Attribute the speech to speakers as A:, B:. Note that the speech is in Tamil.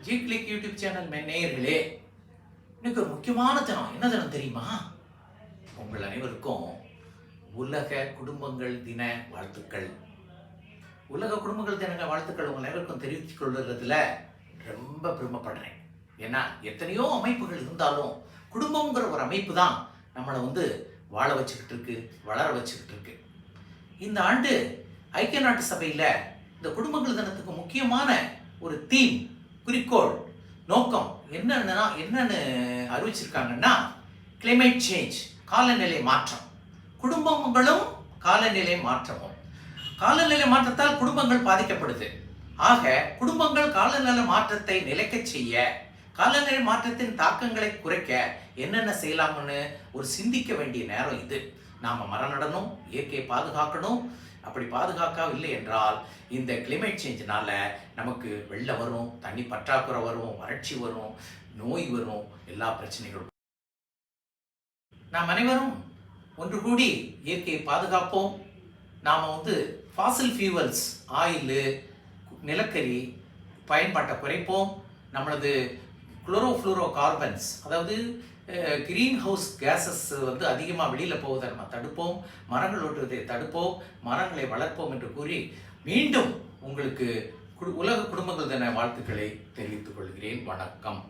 A: ஜி கிளிக் யூடியூப் சேனல் நேயர்களே, இன்னைக்கு ஒரு முக்கியமான தினம். என்ன தினம் தெரியுமா? உங்கள் அனைவருக்கும் உலக குடும்பங்கள் தின வாழ்த்துக்கள். உலக குடும்பங்கள் தின வாழ்த்துக்கள் உங்கள் அனைவருக்கும் தெரிவித்துக் கொள்வதில் ரொம்ப பெருமைப்படுறேன். ஏன்னா எத்தனையோ அமைப்புகள் இருந்தாலும் குடும்பங்கிற ஒரு அமைப்பு தான் நம்மளை வாழ வச்சுக்கிட்டு இருக்கு, வளர வச்சுக்கிட்டு இருக்கு. இந்த ஆண்டு ஐக்கிய நாட்டு சபையில் இந்த குடும்பங்கள் தினத்துக்கு முக்கியமான ஒரு தீம், குறிக்கோள், நோக்கம் என்னன்னு அறிவிச்சிருக்காங்கன்னா, கிளைமேட் சேஞ்ச், காலநிலை மாற்றம். குடும்பங்களும் காலநிலை மாற்றமும். காலநிலை மாற்றத்தால் குடும்பங்கள் பாதிக்கப்படுது. ஆக குடும்பங்கள் காலநிலை மாற்றத்தை நிலைக்க செய்ய, காலநிலை மாற்றத்தின் தாக்கங்களை குறைக்க என்னென்ன செய்யலாம்னு ஒரு சிந்திக்க வேண்டிய நேரம் இது. நாம மரம் நடணும், இயற்கையை பாதுகாக்கணும். அப்படி பாதுகாக்கவில்லை என்றால் இந்த கிளைமேட் சேஞ்சினால நமக்கு வெள்ளம் வரும், தண்ணி பற்றாக்குறை வரும், வறட்சி வரும், நோய் வரும், எல்லா பிரச்சனைகளும். நாம் அனைவரும் ஒன்று கூடி இயற்கையை பாதுகாப்போம். நாம் ஃபாசில் ஃபியூவல்ஸ், ஆயில், நிலக்கரி பயன்பாட்டை குறைப்போம். நம்மளது குளோரோஃப்ளூரோ கார்பன்ஸ், அதாவது கிரீன் ஹவுஸ் கேஸஸ் அதிகமாக வெளியில் போவதை நம்ம தடுப்போம். மரங்கள் ஓட்டுவதை தடுப்போம், மரங்களை வளர்ப்போம் என்று கூறி மீண்டும் உங்களுக்கு உலக குடும்பங்கள் தின வாழ்த்துக்களை தெரிவித்துக் கொள்கிறேன். வணக்கம்.